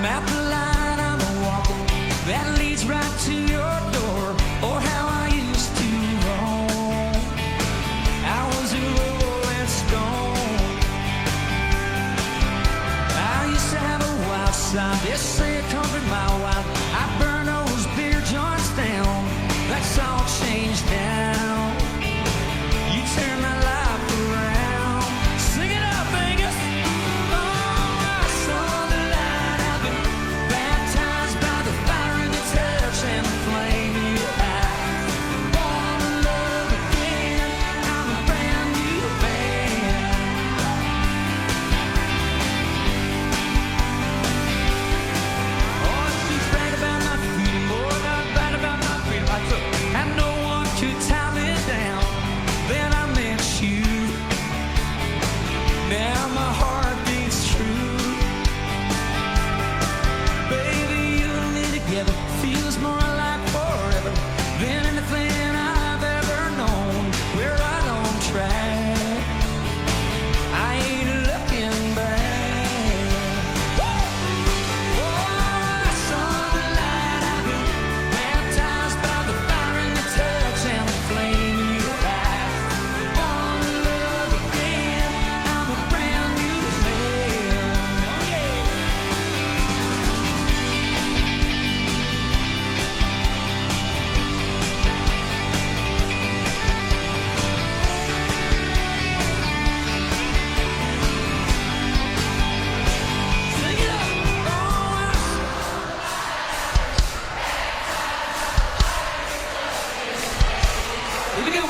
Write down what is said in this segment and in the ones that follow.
I'm at the line I'm walking that leads right to your door. Or how I used to roam. I was a rolling stone. I used to have a wild side. They say a country mile wide. I burn those beer joints down. That's all changed now. You turn my life around. Sing it up, Vegas. Oh, I saw the light. I've been baptized by the fire and the touch and the flame you have. Born to love again. I'm a brand new man. Oh, it's too bad about my feeling. Oh, not bad about my feeling. I took, and no one could tie me down. Then I met you. Now my heart beats true. Baby, you and me together feels more like forever than anything I've ever known. We're right on track. I ain't looking back. Oh, I saw the light. I've been baptized by the fire and the touch and the flame you have. Born to love again. I'm a brand new man. Oh, yeah. Sing it up. Oh, here we go.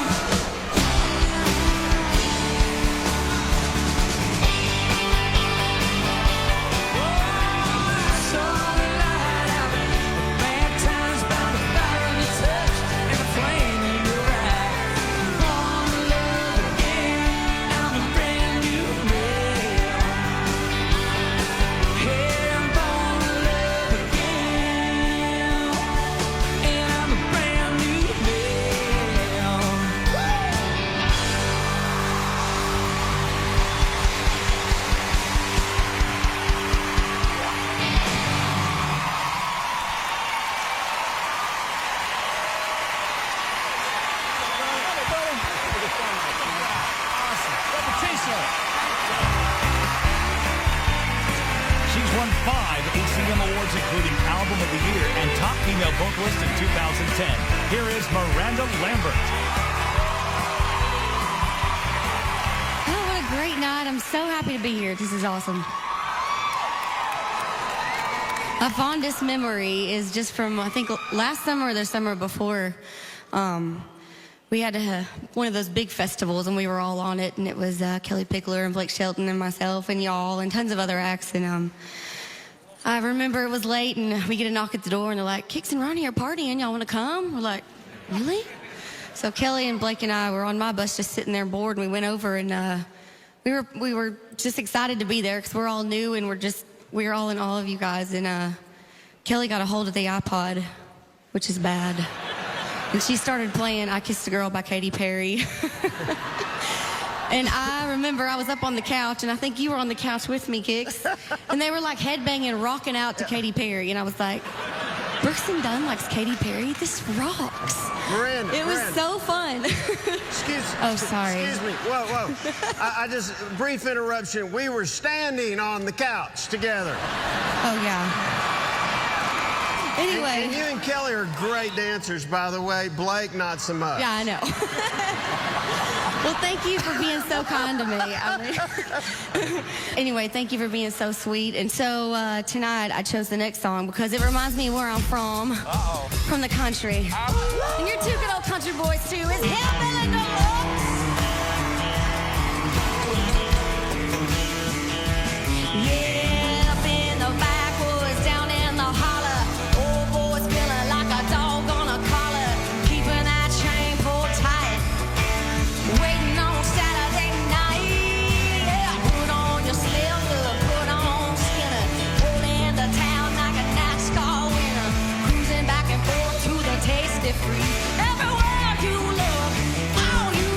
She's won 5 ACM awards, including Album of the Year and Top Female Vocalist in 2010. Here is Miranda Lambert. Oh, what a great night. I'm so happy to be here. This is awesome. My fondest memory is just from, I think, last summer or the summer before. We had one of those big festivals, and we were all on it, and it was Kelly Pickler and Blake Shelton and myself and y'all and tons of other acts. And I remember it was late, and we get a knock at the door, and they're like, Kix and Ronnie are partying. Y'all want to come? We're like, really? So Kelly and Blake and I were on my bus just sitting there bored, and we went over, and we were just excited to be there because we're all new, and we're all in awe of you guys. And Kelly got a hold of the iPod, which is bad. And she started playing I Kissed a Girl by Katy Perry. And I remember I was up on the couch, and I think you were on the couch with me, Kix. And they were like headbanging, rocking out to Katy Perry. And I was like, Brooks and Dunn likes Katy Perry? This rocks. Miranda, It was so fun. Oh, sorry. Excuse me. Whoa. I just, brief interruption. We were standing on the couch together. Oh, yeah. Anyway. And you and Kelly are great dancers, by the way. Blake, not so much. Yeah, I know. Well, thank you for being so kind to me. Anyway, thank you for being so sweet. And so tonight I chose the next song because it reminds me of where I'm from. From the country. And you're two good old country boys, too. It's Hillbilly Deluxe. Yeah, up in the backwoods, down in the holler. Old boys feeling like a dog on a collar. Keeping that chain pulled tight. Waiting on Saturday night. Yeah, put on your slicker, put on Skinner. Roll into town like a NASCAR winner. Cruising back and forth to the Tasty Free. Everywhere you look, all you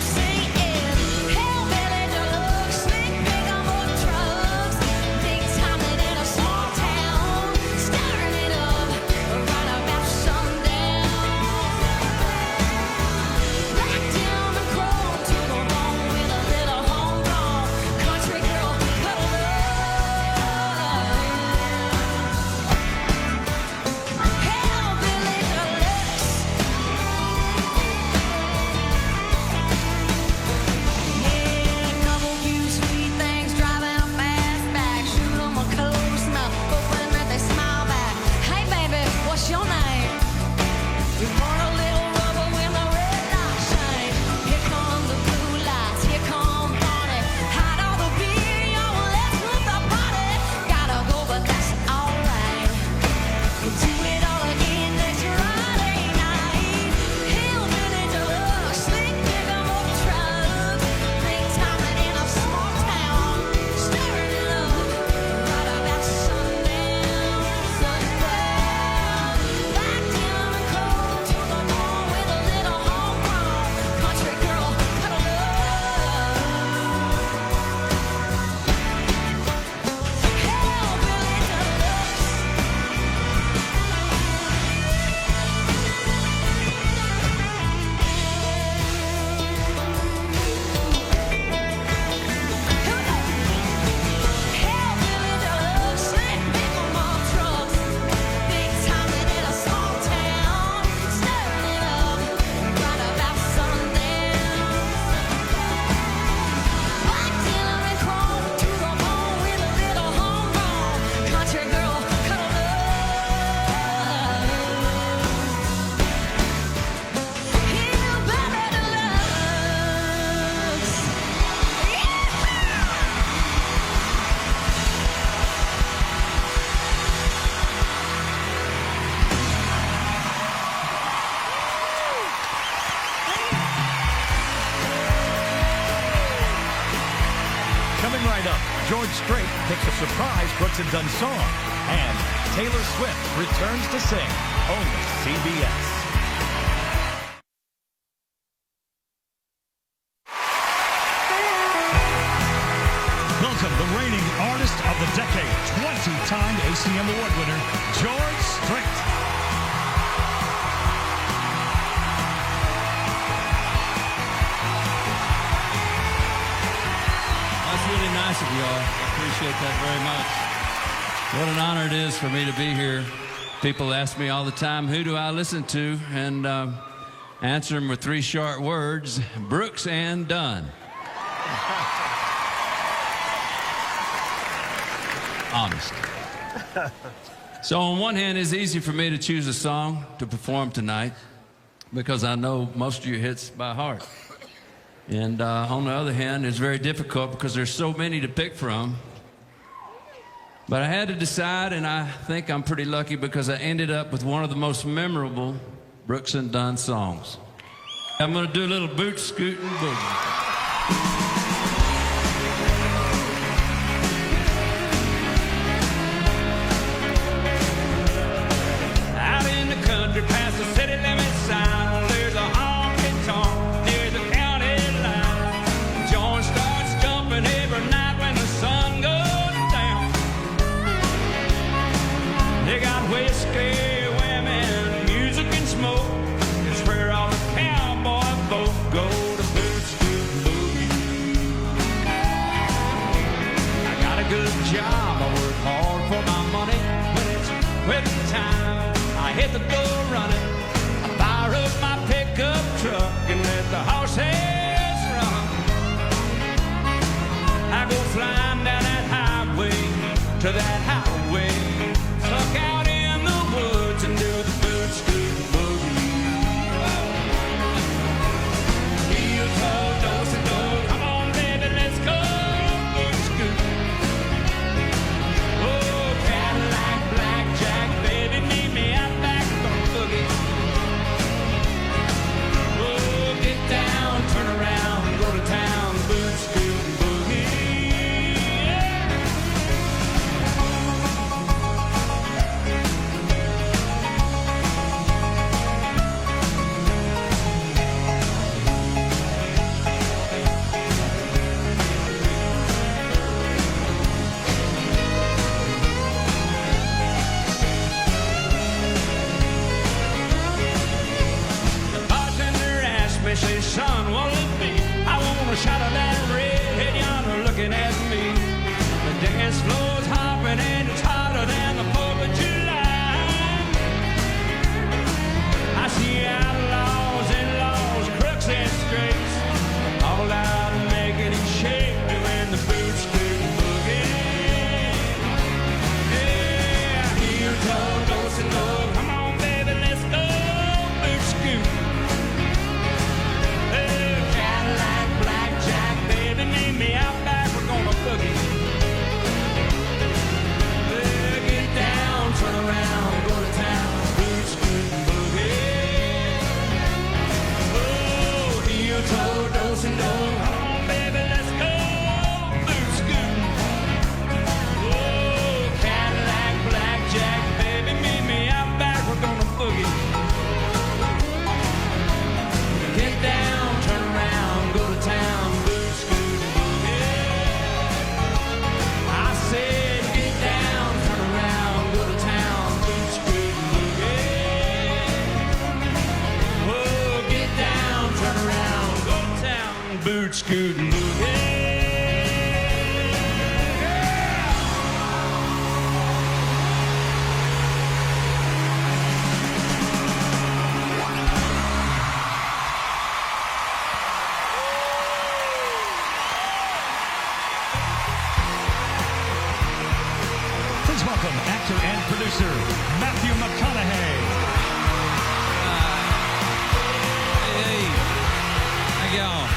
Strait picks a surprise Brooks and Dunn song. And Taylor Swift returns to sing. Only CBS. Welcome the reigning artist of the decade, 20-time ACM Award winner, George Strait. That's really nice of y'all. I appreciate that very much. What an honor it is for me to be here. People ask me all the time, who do I listen to? And answer them with 3 short words, Brooks and Dunn. Honest. So on one hand, it's easy for me to choose a song to perform tonight because I know most of your hits by heart. And on the other hand, it's very difficult because there's so many to pick from. But I had to decide, and I think I'm pretty lucky because I ended up with one of the most memorable Brooks and Dunn songs. I'm going to do a little boot scooting boogie. Past the city limit sign, there's a honky-tonk near the county line. Joint starts jumping every night when the sun goes down. They got whiskey, women, music and smoke. It's where all the cowboy folk go to boot scoot boogie. I got a good job, I work hard for my money. When it's quitting time, I hit the door running. I fire up my pickup truck and let the horses run. I go flying down that highway to that highway, stuck out in the woods and do the boot scoot boogie. Heel toe, do-si-do, come on baby, let's go boot scoot. Oh, Cadillac, blackjack, baby, meet me out back. Oh, get down, turn around, go to town, boot scoot boogie. Say, son, what'll it be? I want a shot of that redhead yonder looking at me. The dance floor's hopping and it's hotter than the 4th of July. I see outlaws, in-laws, crooks and straights, all out making it shake, doing the boot scoot boogie. Yeah, heel toe, do-si-do, come on baby, let's go boot scoot. Meet me out back, we're gonna boogie. Get down, turn around, go to town, boot scoot boogie. Oh, heel toe, do-si-do, come on baby, let's go boot scoot. Oh, Cadillac, blackjack, baby, meet me out back, we're gonna boogie. Get down, turn around, go to town. Boot scooting boogie. Please welcome actor and producer Matthew McConaughey. Hey, thank y'all.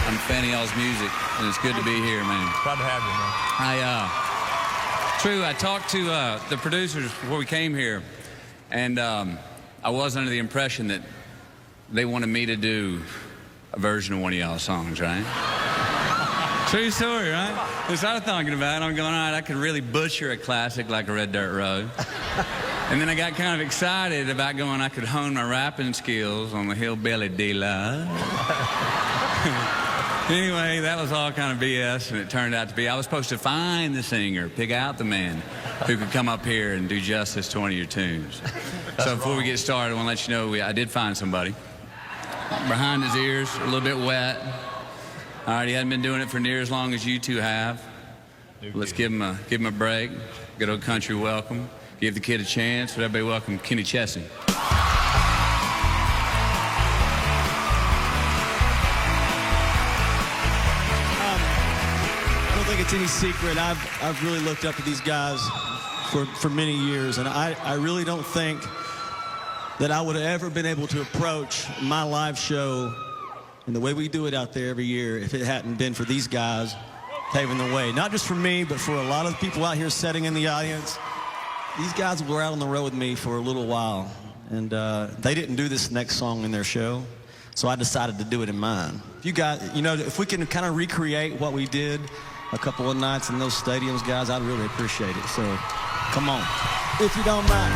I'm a fan of y'all's music, and it's good to be here, man. Glad to have you, man. True, I talked to the producers before we came here, and I was under the impression that they wanted me to do a version of one of y'all's songs, right? True story, right? That's what I was thinking about. I'm going, all right, I could really butcher a classic like a Red Dirt Road. And then I got kind of excited about going, I could hone my rapping skills on the Hillbilly Dealer. Anyway, that was all kind of BS, and it turned out to be I was supposed to find the singer, pick out the man who could come up here and do justice to one of your tunes. So before we get started, I want to let you know I did find somebody. Behind his ears, a little bit wet. All right, he hadn't been doing it for near as long as you two have. Let's give him a break. Good old country welcome. Give the kid a chance. But everybody welcome Kenny Chesney. I don't think it's any secret. I've really looked up to these guys for many years, and I really don't think that I would have ever been able to approach my live show and the way we do it out there every year if it hadn't been for these guys paving the way. Not just for me, but for a lot of the people out here sitting in the audience. These guys were out on the road with me for a little while, and they didn't do this next song in their show, so I decided to do it in mine. If you guys, if we can kind of recreate what we did a couple of nights in those stadiums, guys, I'd really appreciate it. So, come on, if you don't mind.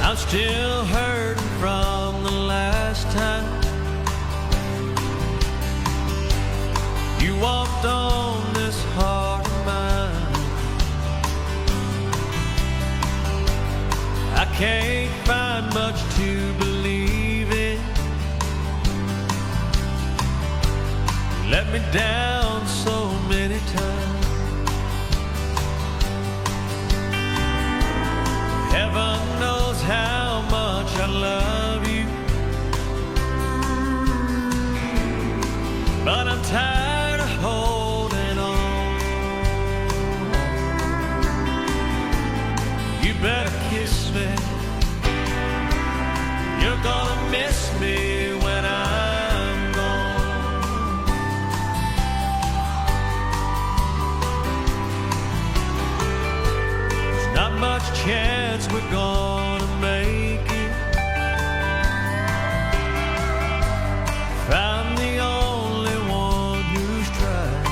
I'm still hurting from the last time you walked on this heart of mine. I can't find much to believe in. You let me down so many times. Heaven knows how much I love you, but I'm tired of holding on. You better kiss me. You're gonna miss me when I'm gone. There's not much chance we're gonna make it. If I'm the only one who's tried.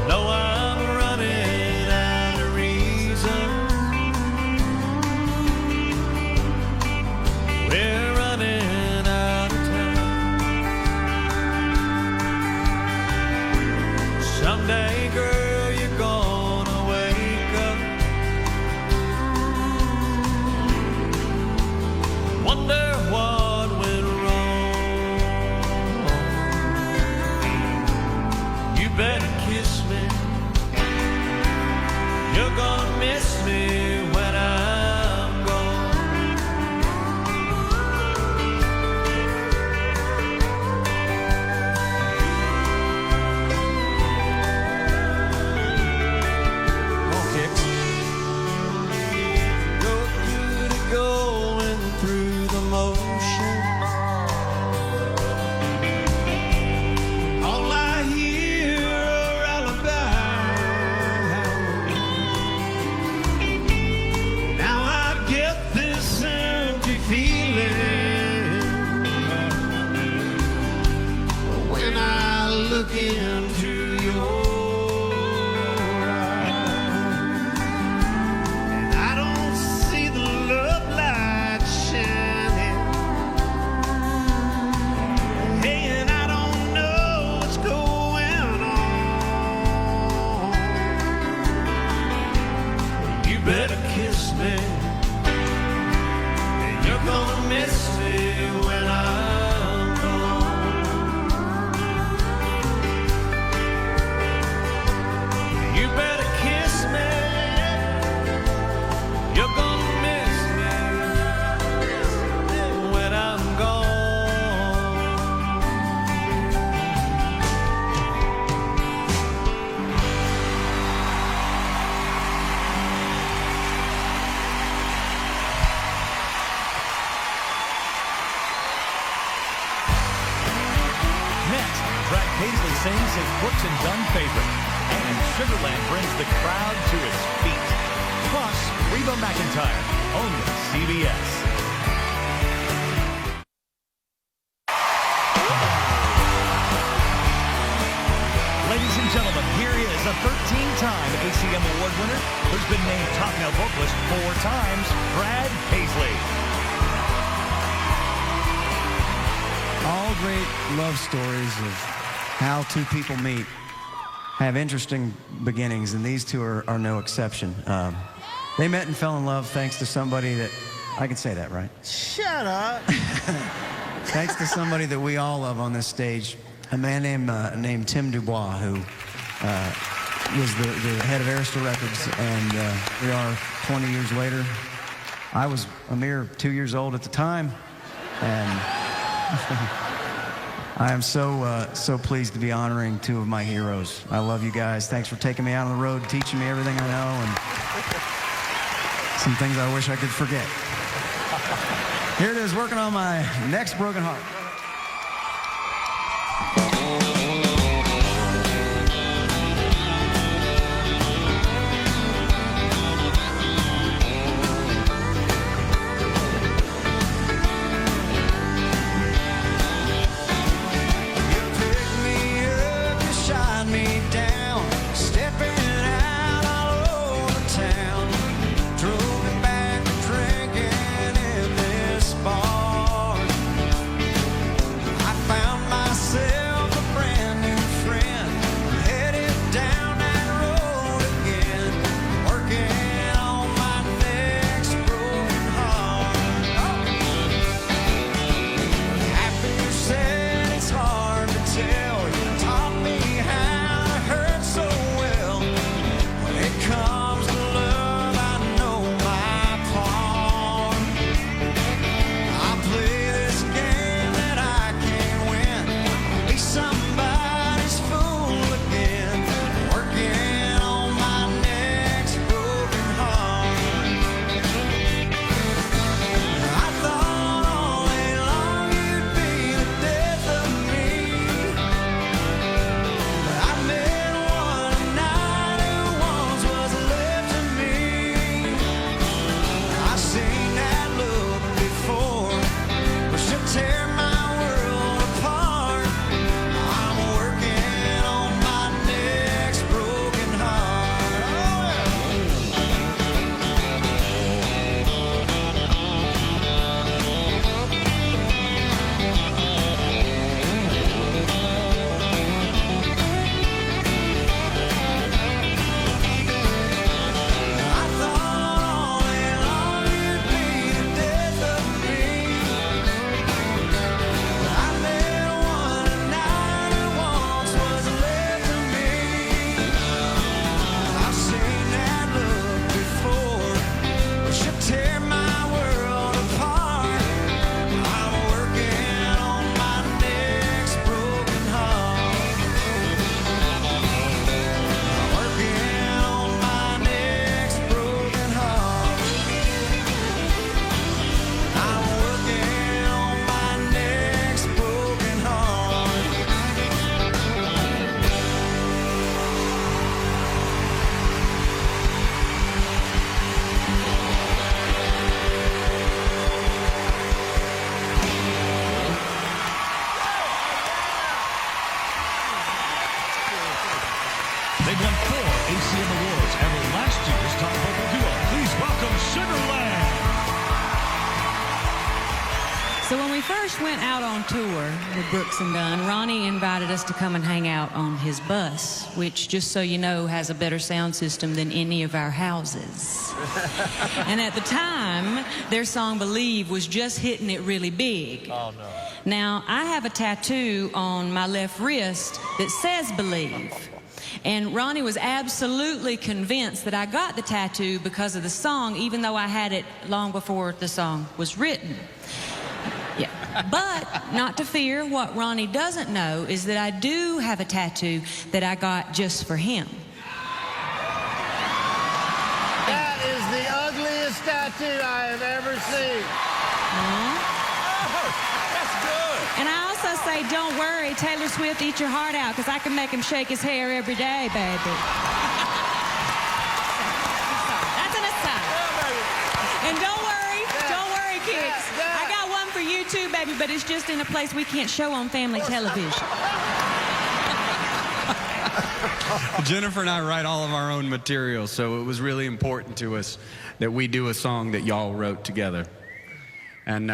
No, I'm running out of reason. We're running out of time. Someday, girl, you're gonna wake up, wonder what went wrong. You better kiss me. You're gonna miss me when I'm gone. You're good at going through the motions. All I hear are alibis. Now I get this empty feeling when I look into your eyes, and I don't see the love light shining. Hey, and I don't know what's going on. You better kiss me, and you're gonna miss me when I'm gone. You better kiss me, you're gonna miss me when I'm gone. Next, Brad Paisley sings his Brooks and Dunn favorite, and Sugarland brings the crowd to its feet. Plus, Reba McEntire, only CBS. Ladies and gentlemen, here is a 13-time ACM Award winner who's been named Top Male Vocalist 4 times, Brad Paisley. All great love stories of how two people meet have interesting beginnings, and these two are no exception. They met and fell in love thanks to somebody that, I can say that, right? Shut up. Thanks to somebody that we all love on this stage, a man named Tim Dubois, who was the head of Arista Records, and we are 20 years later. I was a mere 2 years old at the time, and I am so pleased to be honoring two of my heroes. I love you guys. Thanks for taking me out on the road, teaching me everything I know, and some things I wish I could forget. Here it is, working on my next broken heart. They won 4 ACM Awards and were last year's top vocal duo. Please welcome Sugarland. So when we first went out on tour with Brooks and Dunn, Ronnie invited us to come and hang out on his bus, which, just so you know, has a better sound system than any of our houses. And at the time, their song Believe was just hitting it really big. Oh, no. Now, I have a tattoo on my left wrist that says Believe. And Ronnie was absolutely convinced that I got the tattoo because of the song, even though I had it long before the song was written. Yeah. But not to fear, what Ronnie doesn't know is that I do have a tattoo that I got just for him. That is the ugliest tattoo I have ever seen. And I also say, don't worry, Taylor Swift, eat your heart out, because I can make him shake his hair every day, baby. That's an aside. too, baby, but it's just in a place we can't show on family television. Jennifer and I write all of our own material, so it was really important to us that we do a song that y'all wrote together. And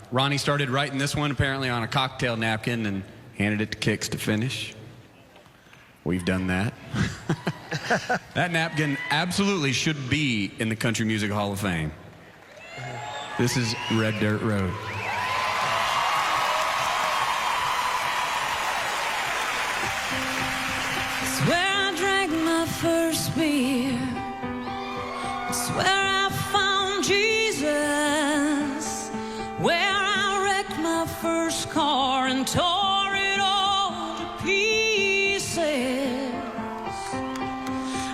Ronnie started writing this one apparently on a cocktail napkin and handed it to Kix to finish. We've done that. That napkin absolutely should be in the Country Music Hall of Fame. This is Red Dirt Road. It's where I drank my first beer. It's where I found Jesus. Where I wrecked my first car and tore it all to pieces.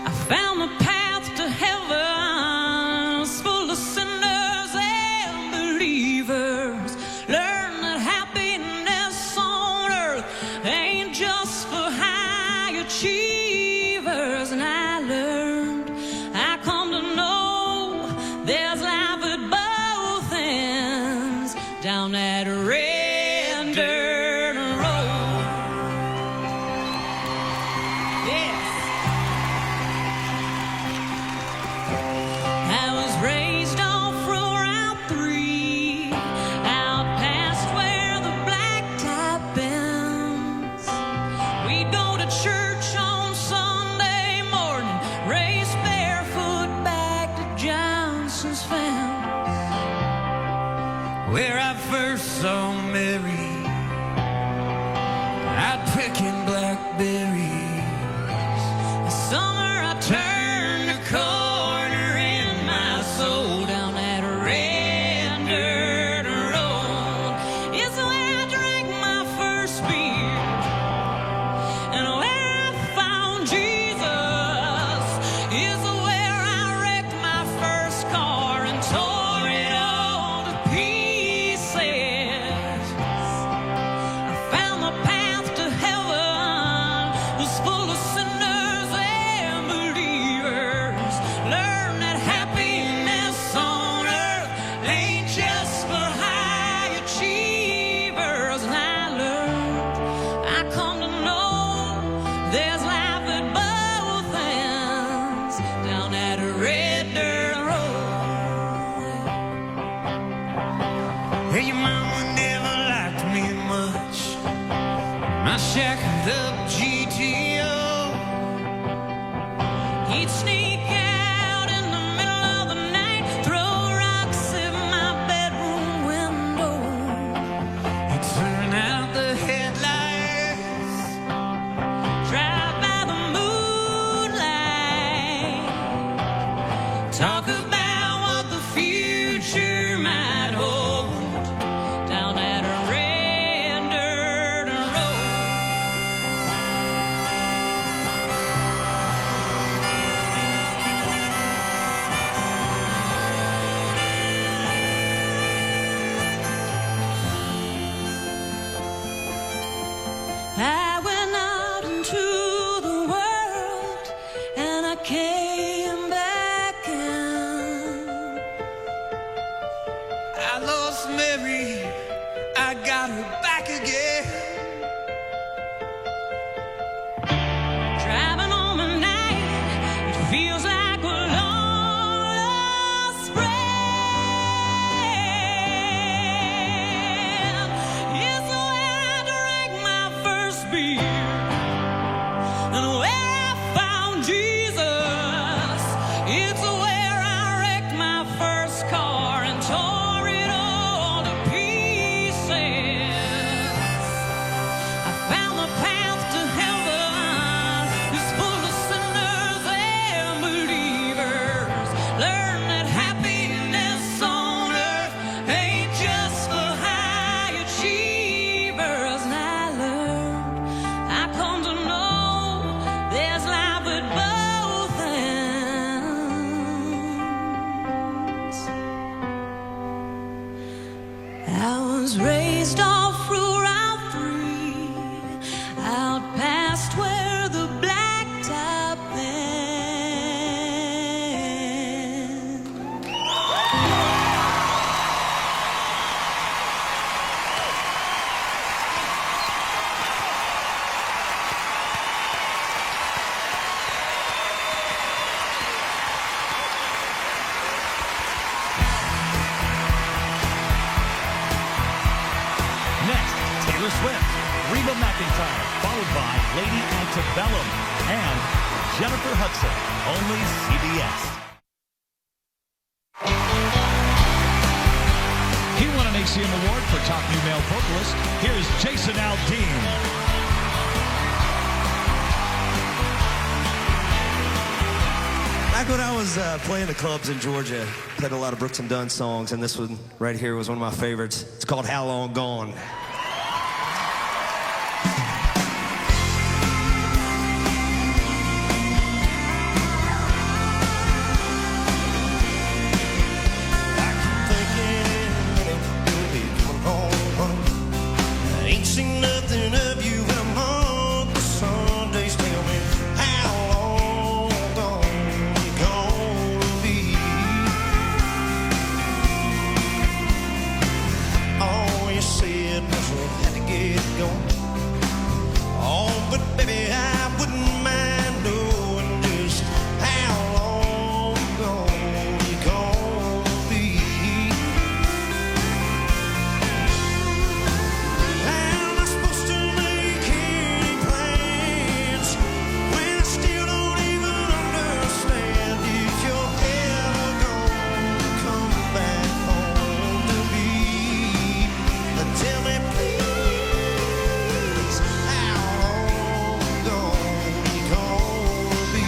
I found the path to heaven. It's full of sinners and believers. Learn that happiness on earth ain't just for high achievers. And I learned, I come to know, there's life at both ends down that red dirt road. Yes. I was raised off Route 3, out past where the blacktop ends. We'd go to church on Sunday morning, race barefoot back to Johnson's Fence, where I first saw Mary, out picking blackberries. The summer I turned a corner in my soul down that red dirt road. It's where I drank my first beer and where I found Jesus. It's where I wrecked my first car and tore it all to pieces. I found the path to heaven was full of sinners and believers. Learn that happiness on earth ain't just for high achievers. And I learned, I come to know, there's life at both ends down that red dirt road. Hey, your mama never liked me much. My shackled up GTO. He'd sneak out in the middle of the night, throw rocks at my bedroom window. He'd turn out the headlights, drive by the moonlight, talk about what the future might hold down that red dirt road. I went out into the world and I came back in. I lost Mary, I got her back again. Driving home at night, it feels like a long lost friend. It's where I drank my first beer and where I found Jesus. It's where I wrecked my first car and tore it all to pieces. I found the path to heaven is full of sinners and believers. Learn that happiness on earth ain't just for high achievers. And I learned, I come to know, there's life at both ends. I was raised off Route 3, out past where the blacktop ends. Taylor Swift, Reba McEntire, followed by Lady Antebellum and Jennifer Hudson, only CBS. He won an ACM Award for Top New Male Vocalist. Here's Jason Aldean. Back when I was playing the clubs in Georgia, played a lot of Brooks and Dunn songs, and this one right here was one of my favorites. It's called How Long Gone. Ain't seen nothing of you in a month. The Sundays tell me how long gone you gonna be. All you said was we had to get going. Oh, but baby, I wouldn't mind knowing just how long gone you gonna be. How am I supposed to make any plans when I still don't even understand if you're ever gonna come back home to me? Now tell me please, how long gone you gonna be?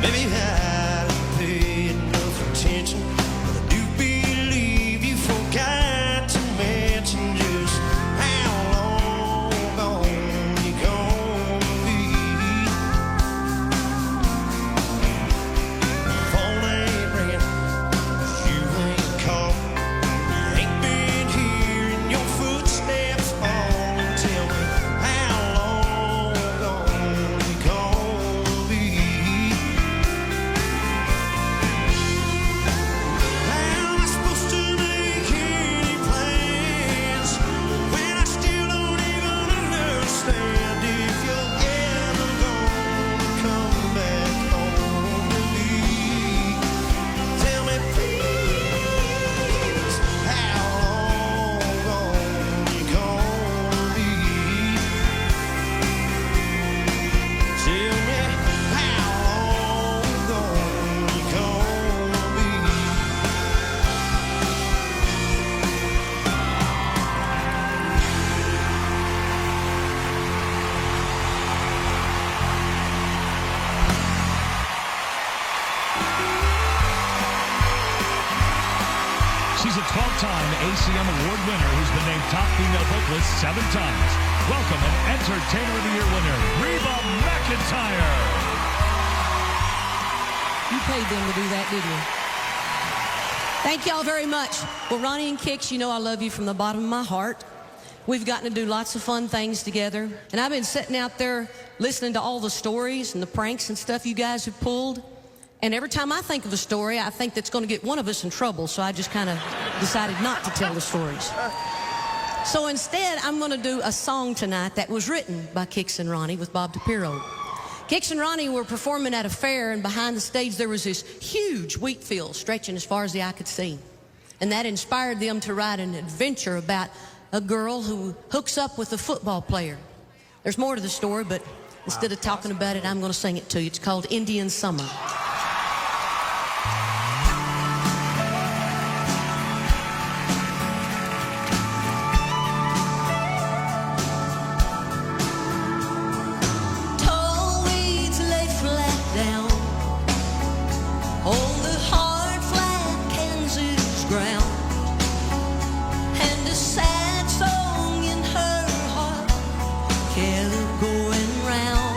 Maybe I didn't pay enough attention, but I do believe you forgot to mention just how long gone you gonna be. Phone ain't ringing, you ain't calling, ain't been hearing your footsteps falling. Tell me how long gone you gonna be. How am I supposed to make any plans when I still don't even understand if you're ever gonna come back home to me? Tell me please, how long gone you gonna be? Tell me how long gone you gonna be? She's a 12-time ACM Award winner who's been named Top Female Vocalist 7 times. Welcome and Entertainer of the Year winner, Reba McEntire. You paid them to do that, didn't you? Thank y'all very much. Well, Ronnie and Kix, you know I love you from the bottom of my heart. We've gotten to do lots of fun things together. And I've been sitting out there listening to all the stories and the pranks and stuff you guys have pulled. And every time I think of a story, I think that's going to get one of us in trouble. So I just kind of decided not to tell the stories. So instead, I'm going to do a song tonight that was written by Kix and Ronnie with Bob DiPiero. Kix and Ronnie were performing at a fair, and behind the stage there was this huge wheat field stretching as far as the eye could see. And that inspired them to write an adventure about a girl who hooks up with a football player. There's more to the story, but instead of talking about it, I'm going to sing it to you. It's called Indian Summer. Tall weeds lay flat down on the hard, flat Kansas ground, and a sad song in her heart kept going round.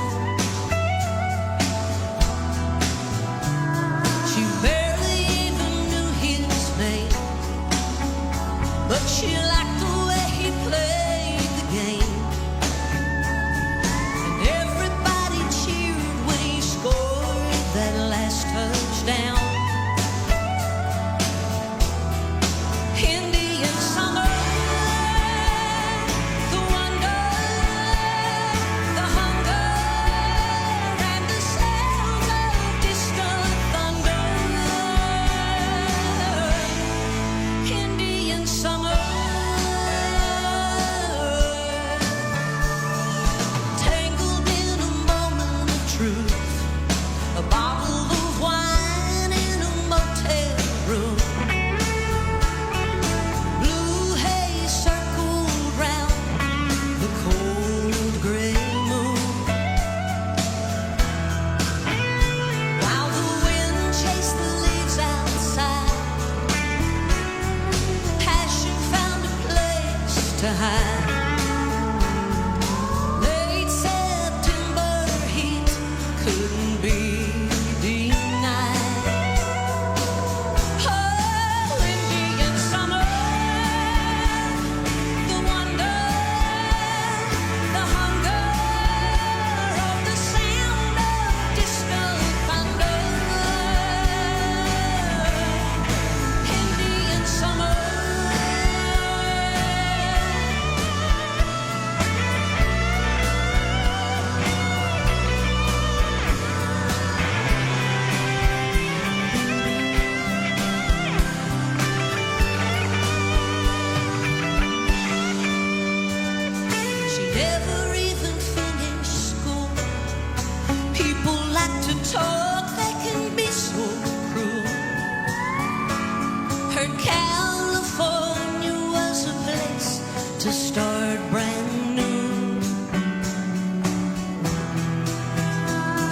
start brand new.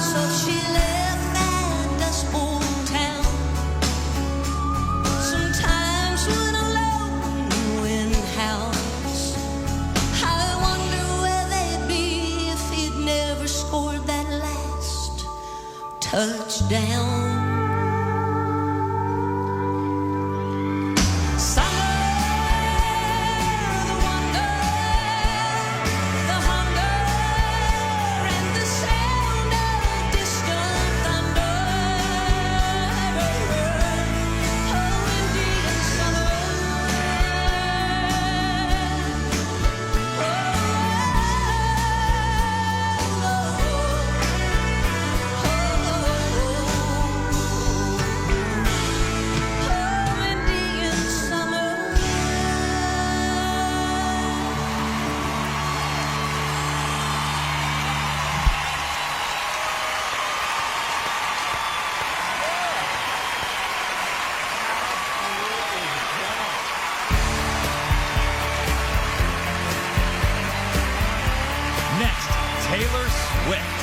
So she left that Dust Bowl town. Sometimes when I'm alone in house, I wonder where they'd be if he'd never scored that last touchdown. Next, Taylor Swift.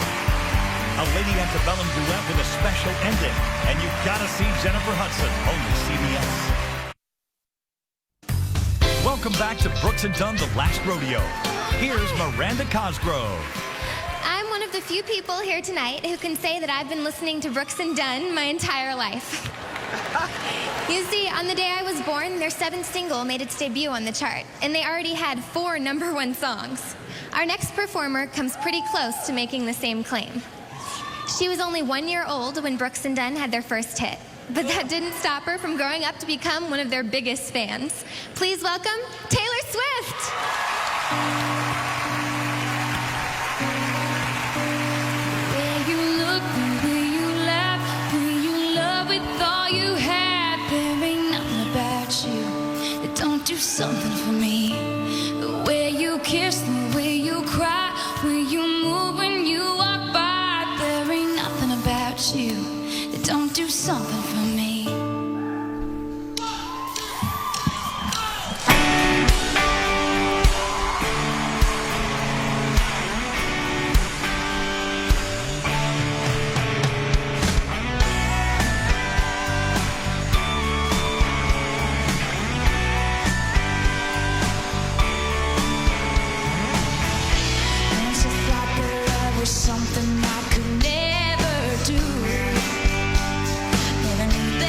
A Lady Antebellum duet with a special ending. And you've got to see Jennifer Hudson, only CBS. Welcome back to Brooks and Dunn, The Last Rodeo. Here's Miranda Cosgrove. I'm one of the few people here tonight who can say that I've been listening to Brooks and Dunn my entire life. You see, on the day I was born, their 7th single made its debut on the chart, and they already had 4 #1 songs. Our next performer comes pretty close to making the same claim. She was only 1 year old when Brooks and Dunn had their first hit, but that didn't stop her from growing up to become one of their biggest fans. Please welcome Taylor Swift. Where you look, where you laugh, where you love with all you have, there ain't nothing about you that don't do something for me. The way you kiss, the way you cry, where you move when you walk by, there ain't nothing about you that don't do something for me. It's just like a love was something I could never do. Never need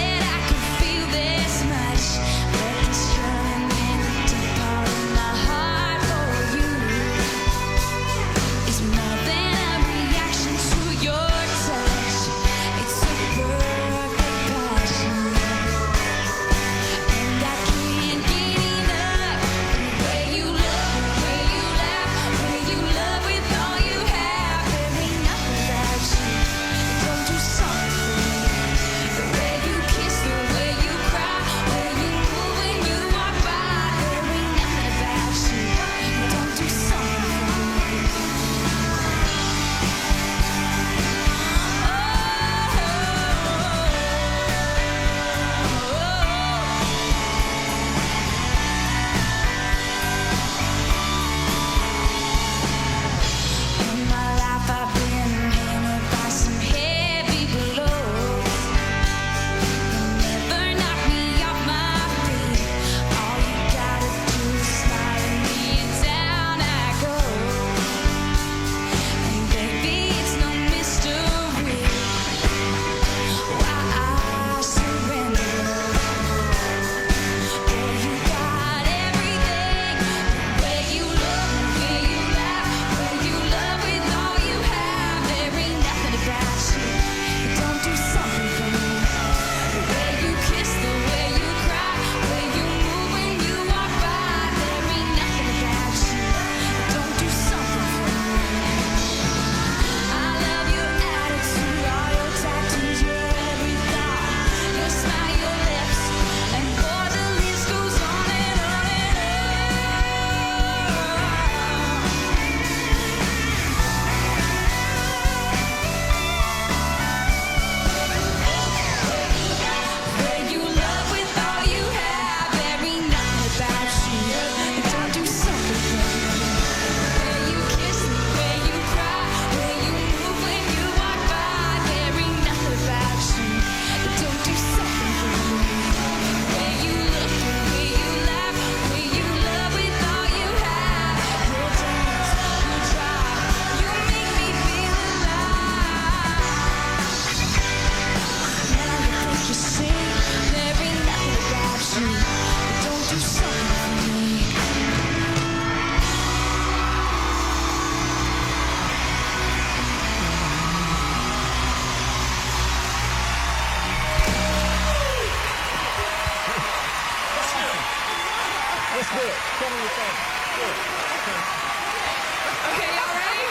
Okay, y'all ready?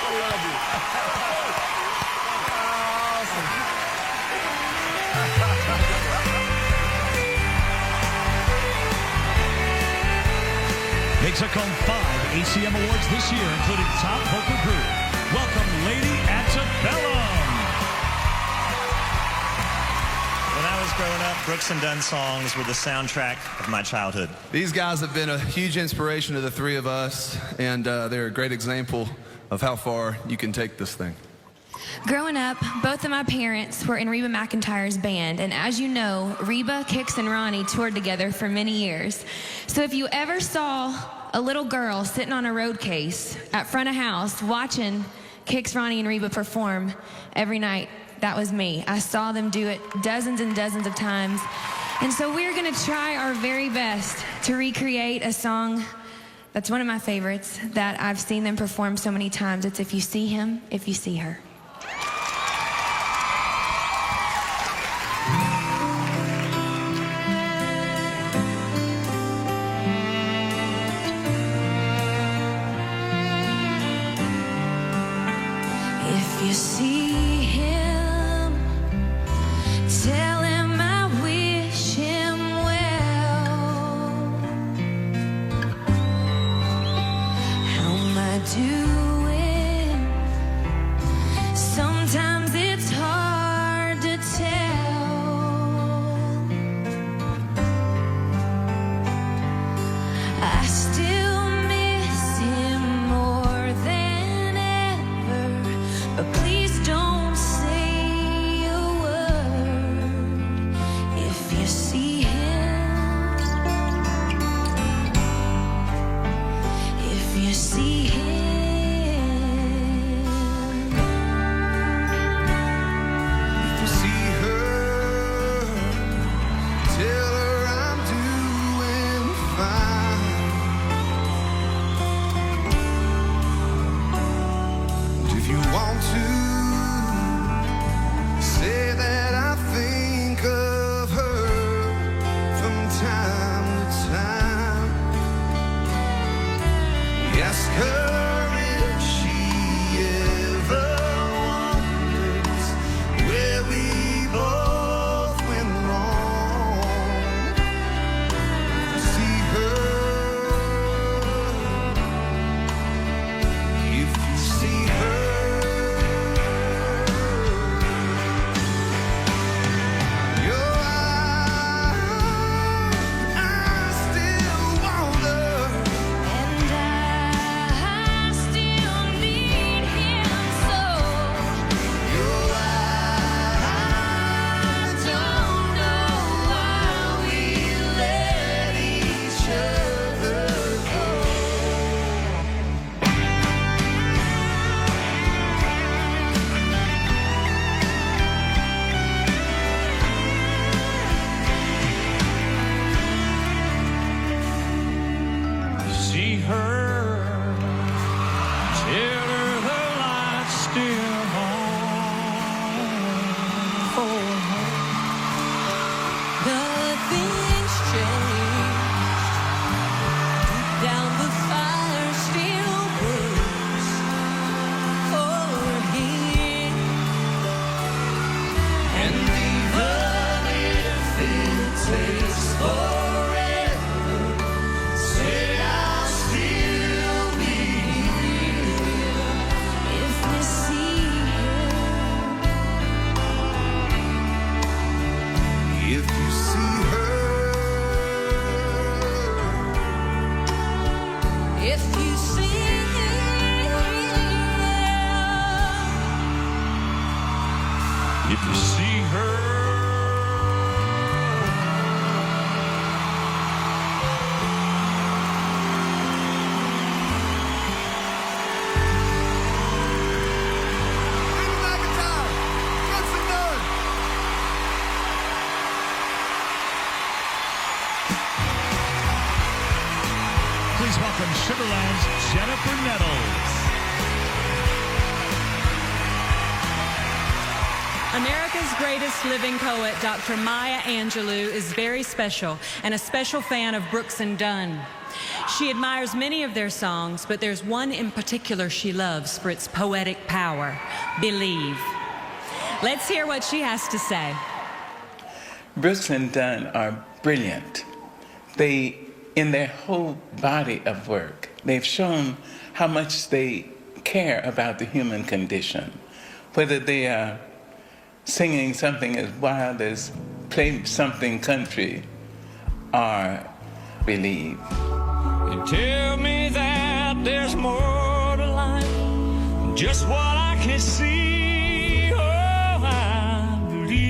I love you. They took home 5 ACM Awards this year, including Top Vocal Group. Welcome, Lady Antebellum. When I was growing up, Brooks and Dunn songs were the soundtrack of my childhood. These guys have been a huge inspiration to the three of us, and they're a great example of how far you can take this thing. Growing up, both of my parents were in Reba McEntire's band, and as you know, Reba, Kix, and Ronnie toured together for many years. So if you ever saw a little girl sitting on a road case at front of house watching Kix, Ronnie, and Reba perform every night, that was me. I saw them do it dozens and dozens of times. And so we're gonna try our very best to recreate a song that's one of my favorites that I've seen them perform so many times. It's If You See Him, If You See Her. If you see him, tell him I wish him well. How am I doing? Sometimes it's hard to tell. I still miss him more than ever. But please don't say a word if you see him. If you see him. If you see her, tell her I'm doing fine. If you want to say that I think of her from time to time, ask her if she ever wonders where we both went wrong. See her, if you see her. Your eyes still wonder, and I still need him so. Your eyes don't know why we let each other go. See her, tell her the light's still on for her. Nothing's changed. Deep down the fire still burns for him. And even if it takes forever, say I'll still be here. If you see him, if you see her, if you see him, If you see her. Please welcome Sugarland's Jennifer Nettles. America's greatest living poet, Dr. Maya Angelou, is very special and a special fan of Brooks and Dunn. She admires many of their songs, but there's one in particular she loves for its poetic power, Believe. Let's hear what she has to say. Brooks and Dunn are brilliant. They, in their whole body of work, they've shown how much they care about the human condition. Whether they are singing something as wild as Play Something Country or Believe. And tell me that there's more to life than just what I can see. Oh, I believe.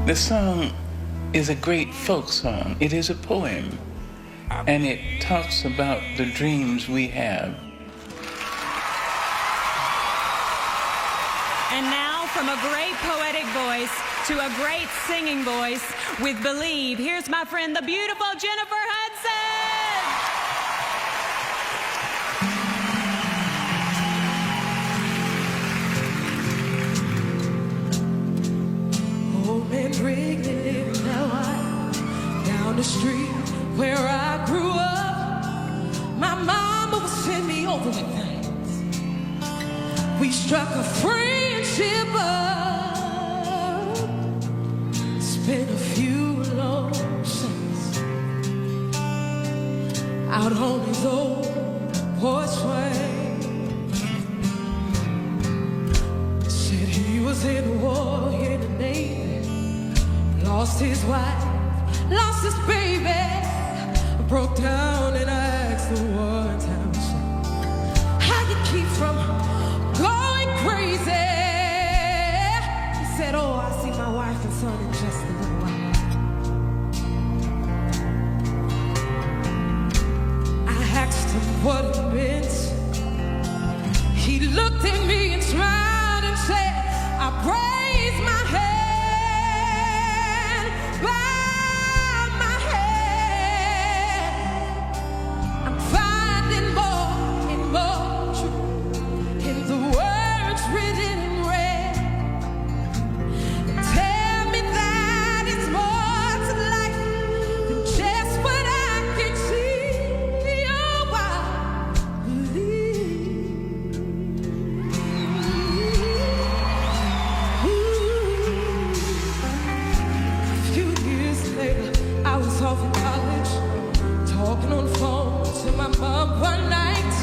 The song is a great folk song. It is a poem, and it talks about the dreams we have. And now, from a great poetic voice to a great singing voice with Believe, here's my friend, the beautiful Jennifer Hudson. Old man Wrigley living out down the street where I grew up. My mama would send me over with things. We struck a friendship up. It's been a few long summers out on his old porch swing. Said he was in the war in the Navy, lost his wife, lost his baby, broke down and I asked the one time, how you keep from going crazy? He said, oh, I see my wife and son in just a little while. I asked him what it meant. He looked at me and smiled and said, I raised my hand, bowed my head. I'm finding more and more truth in the words written in red. Tell me that it's more to life than just what I can see. Oh, I believe. A few years later, I was off in college, talking on the phone to my mom one night,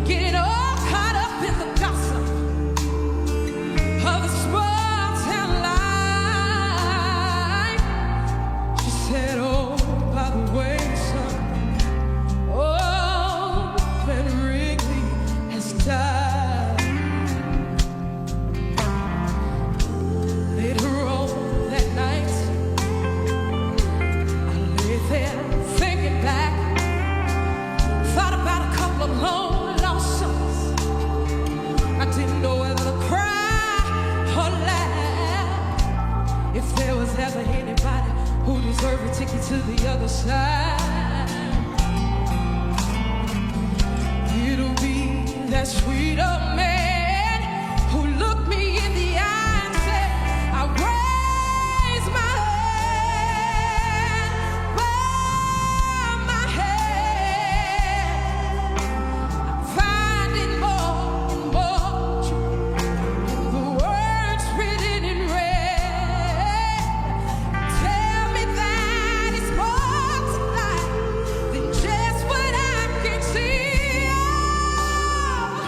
getting all caught up in the gossip of the small town life. She said, oh, by the way, son, oh, Ben Wrigley has died. Later on that night, I lay there thinking back, thought about a couple of long lost sons. I didn't know whether to cry or laugh. If there was ever anybody who deserved a ticket to the other side, it'll be that sweet old man who looked me in the eye and said, I raise my hand, bow my head. I'm finding more and more truth in the words written in red. Tell me that it's more to life than just what I can see. Oh,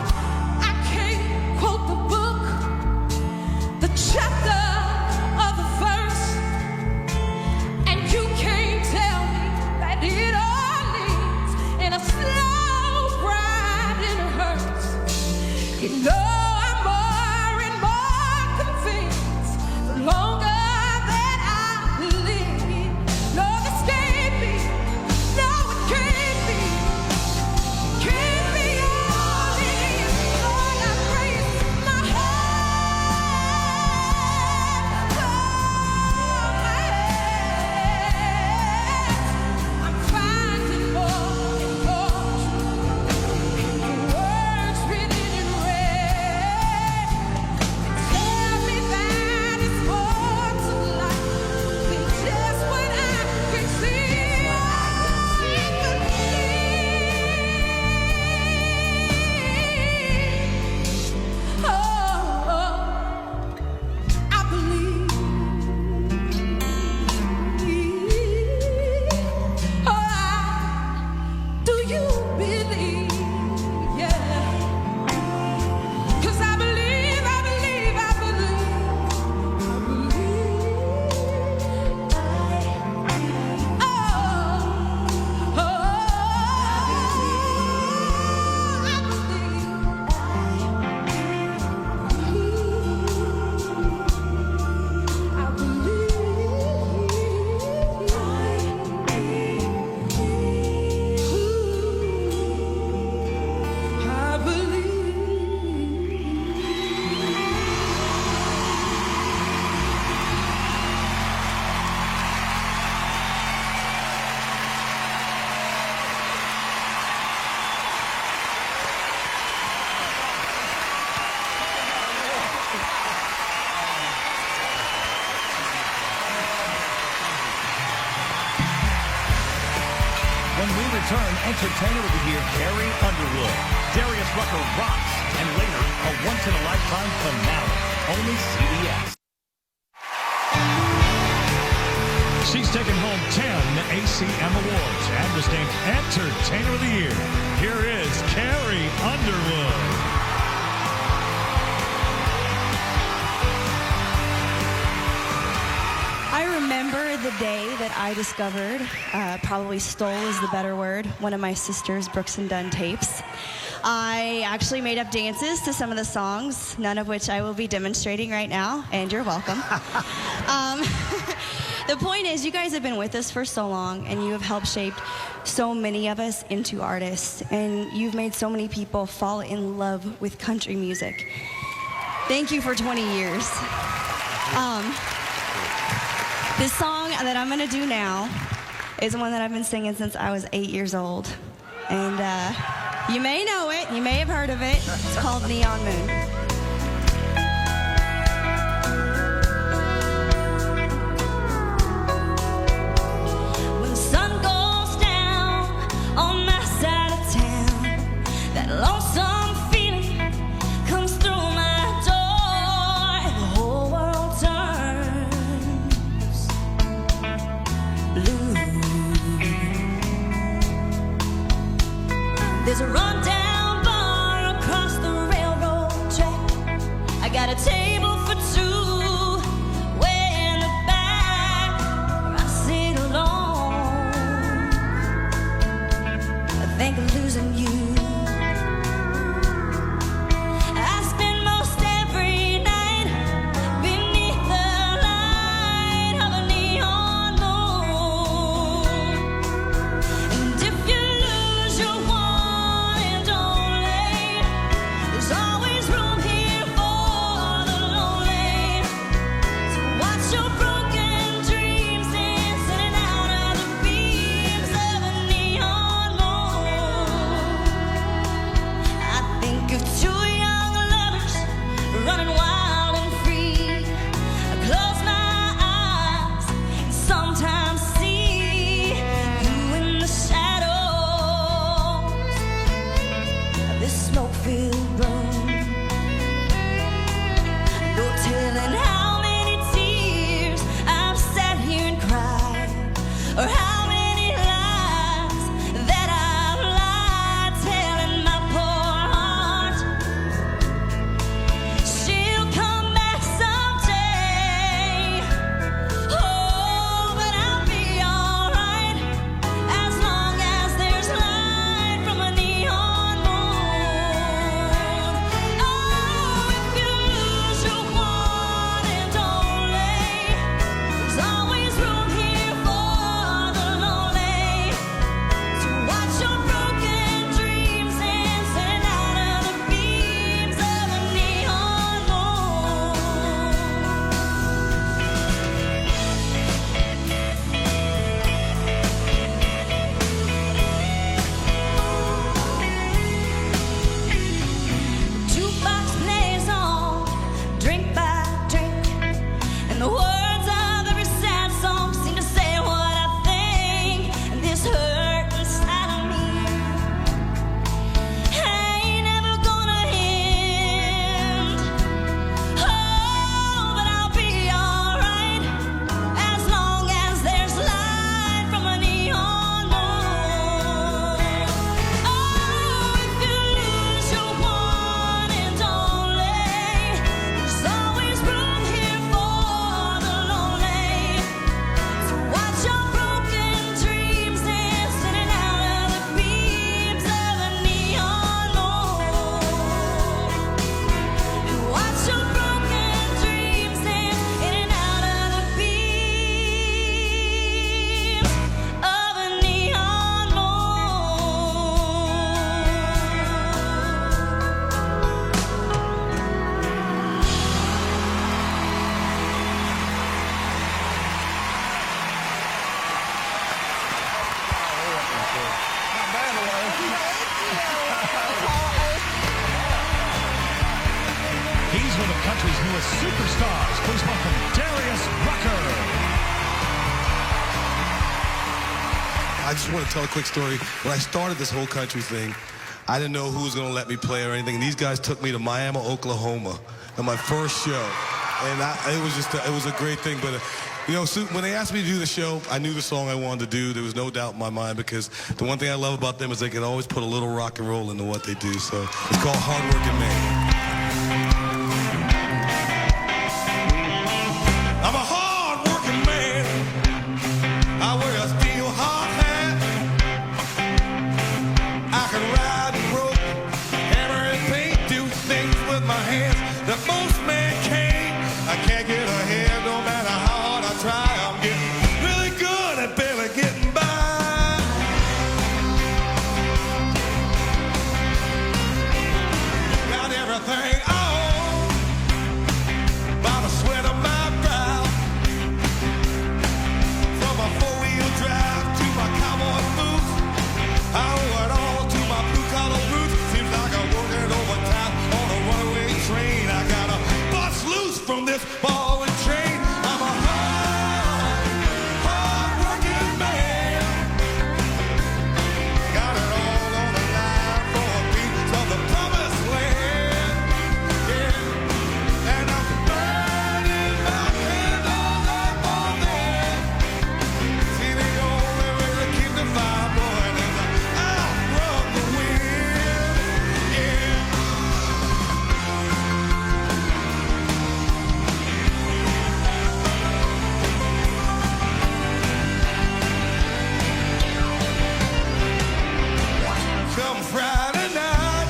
When we return, Entertainer of the Year, Carrie Underwood. Darius Rucker rocks, and later, a once-in-a-lifetime finale. Only CBS. She's taken home 10 ACM Awards and was named Entertainer of the Year. Here is Carrie Underwood. I remember the day that I discovered, probably stole is the better word, one of my sister's Brooks and Dunn tapes. I actually made up dances to some of the songs, none of which I will be demonstrating right now, and you're welcome. The point is, you guys have been with us for so long, and you have helped shape so many of us into artists, and you've made so many people fall in love with country music. Thank you for 20 years. This song that I'm gonna do now is one that I've been singing since I was 8 years old. And you may know it, you may have heard of it. It's called Neon Moon. When the sun goes down on my side of town, that lonesome feeling comes through my door, and the whole world turns blue. There's a rundown bar across the railroad track. I got a table for two way in the back where I sit alone. I think of losing you. I spend most every night beneath the light of a neon moon. And if you lose your one and only, there's always room here for the lonely. So watch your broken dreams dancing in and out of the beams of a neon moon. I think of two young lovers running wild and free. I close my eyes and sometimes see you in the shadows of this smoke-filled room. No telling how many tears I've sat here and cried, or how many lies that I've lied, telling my poor heart she'll come back someday. Oh, but I'll be alright as long as there's light from a neon moon. Oh, if you lose your one and only, there's always room here for the lonely. So watch your broken dreams dancing out of the beams of a neon moon. Jukebox plays on, drink by drink, and the words of every sad song seem to say what I think. And this hurt inside of me ain't never gonna end. Oh, but I'll be alright as long as there's light from a neon moon. Oh, if you lose your one and only, there's always room here for the lonely. So watch your broken dreams dancing in and out of the beams of a neon moon. And watch your broken dreams dance in and out of the beams of a neon He's one of country's newest superstars. Please welcome Darius Rucker. I just want to tell a quick story. When I started this whole country thing, I didn't know who was going to let me play or anything. And these guys took me to Miami, Oklahoma, on my first show. And it was a great thing. But, you know, so when they asked me to do the show, I knew the song I wanted to do. There was no doubt in my mind, because the one thing I love about them is they can always put a little rock and roll into what they do. So it's called Hard Working Man. I'm a hard-working man. I wear a steel hard hat. I can ride and rope, hammer and paint, do things with my hands that most men can't. I can't get ahead no matter how hard I try. I'm getting really good at barely getting by. Got everything I own by the sweat of my brow. From a four-wheel drive to my cowboy boots, I owe it all to my blue-collar roots. Seems like I'm working overtime on a runaway train. I gotta bust loose from this ball and chain. I'm a hard-working man. Got it all on the line for a piece of the promised land. Yeah, and I'm burning my candles up on there. See, the only way to keep the fire burning is to outrun the wind. Yeah. Come Friday night,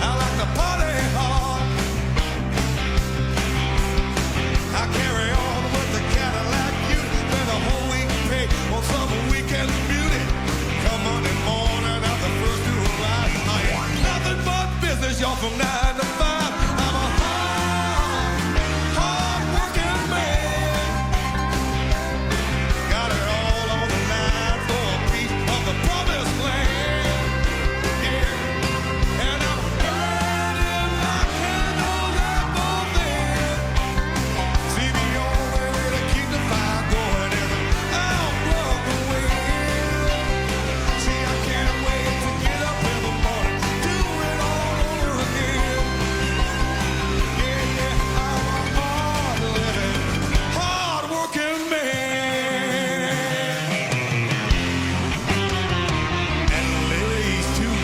I like to party hard. I carry on with the Cadillac youth, spend a whole week pay on some weekend beauty. Come Monday morning, I'm the first to arrive. I ain't nothing but business, y'all, from 9 to 5. I'm a hard-working man. Got it all on the line for a piece of the promised land. Yeah, and I'm burning my candles up on there. See, the only way to keep the fire going is to outrun the wind. See, I can't wait to get up in the morning, do it all over again. Yeah, yeah, I'm a hard-living, hard-working man. And ladies, too.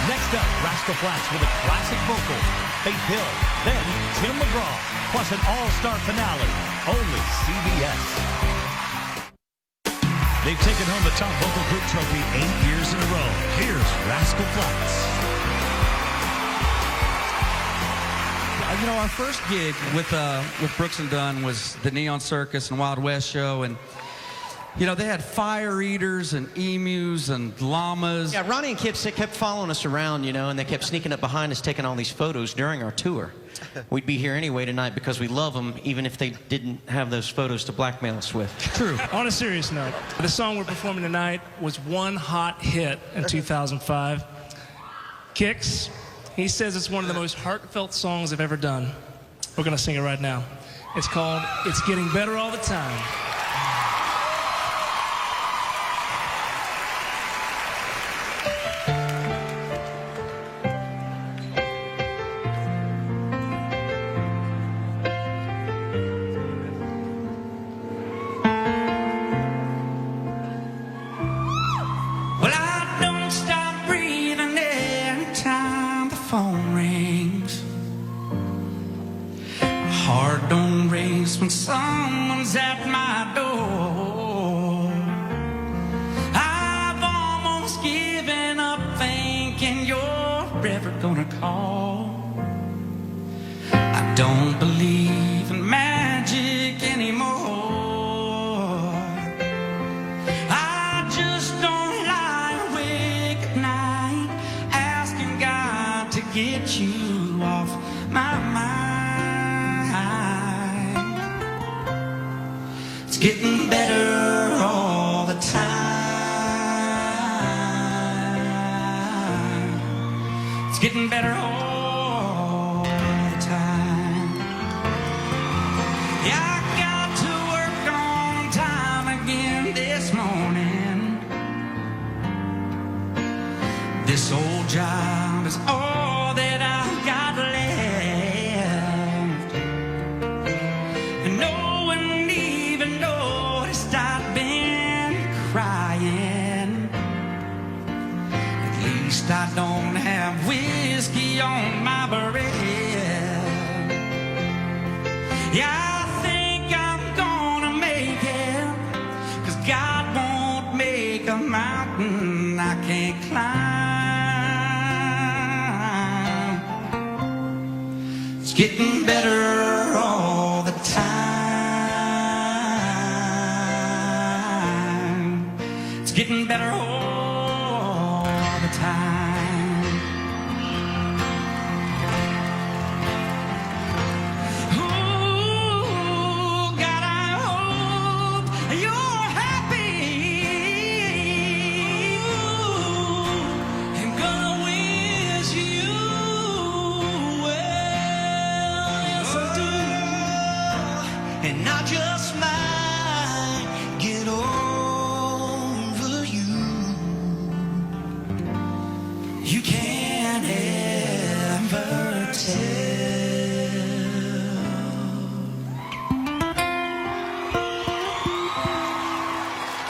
Next up, Rascal Flatts with a classic vocal, Faith Hill, then Tim McGraw, plus an all-star finale, only CBS. They've taken home the top vocal group trophy 8 years in a row. Here's Rascal Flatts. You know, our first gig with Brooks and Dunn was the Neon Circus and Wild West show, and you know, they had fire eaters and emus and llamas. Yeah, Ronnie and Kip kept following us around, you know, and they kept sneaking up behind us, taking all these photos during our tour. We'd be here anyway tonight because we love them, even if they didn't have those photos to blackmail us with. True. On a serious note, the song we're performing tonight was one hot hit in 2005. Kix, he says it's one of the most heartfelt songs I've ever done. We're going to sing it right now. It's called It's Getting Better All the Time. Well, I don't stop breathing every time the phone rings. My heart don't race when someone's at my door. I've almost given up thinking you're ever gonna call. I don't believe in magic anymore. I just don't lie awake at night asking God to get you off my mind. It's getting better all the time. It's getting better all the time. Yeah, I got to work on time again this morning. This old job is all that I've got left. And no one even noticed I've been crying. At least I don't have whiskey on my breath. Yeah, I think I'm gonna make it, 'cause God won't make a mountain I can't climb. It's getting better all the time. It's getting better all the time. Ooh, God, I hope you're happy. I'm gonna wish you well, yes I do. And I just might get over you. You can't ever tell.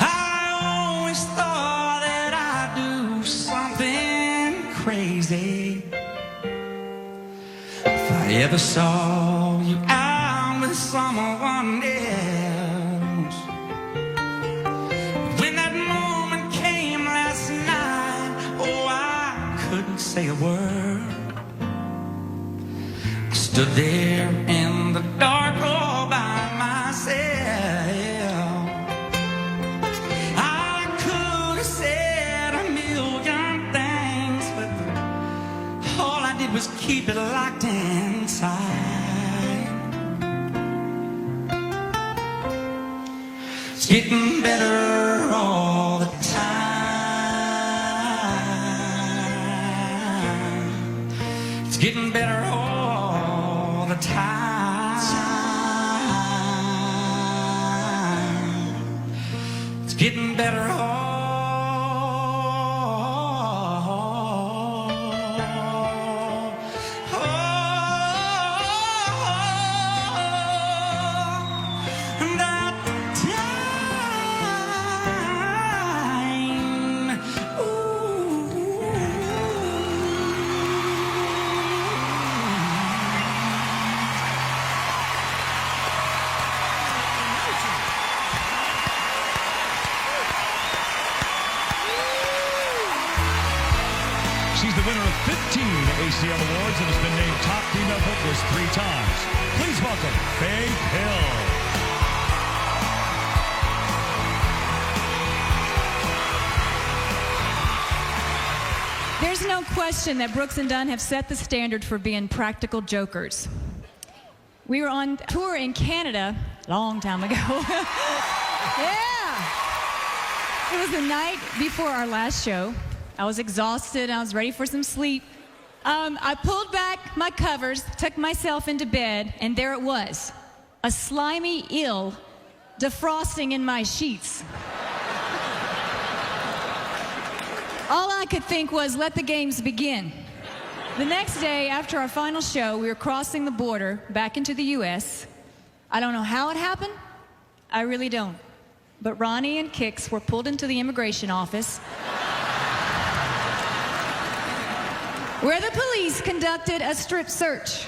I always thought that I'd do something crazy if I ever saw you out with someone else. When that moment came last night, oh, I couldn't say a word. I stood there in the dark all by myself. I could have said a million things, but all I did was keep it locked inside. It's getting better all the time. It's getting better all the time. It's getting better all. She's the winner of 15 ACM Awards and has been named Top Female Vocalist 3 times. Please welcome Faith Hill. There's no question that Brooks and Dunn have set the standard for being practical jokers. We were on tour in Canada a long time ago. Yeah! It was the night before our last show. I was exhausted. I was ready for some sleep. I pulled back my covers, tucked myself into bed, and there it was, a slimy eel defrosting in my sheets. All I could think was, let the games begin. The next day, after our final show, we were crossing the border back into the U.S. I don't know how it happened. I really don't. But Ronnie and Kix were pulled into the immigration office, where the police conducted a strip search.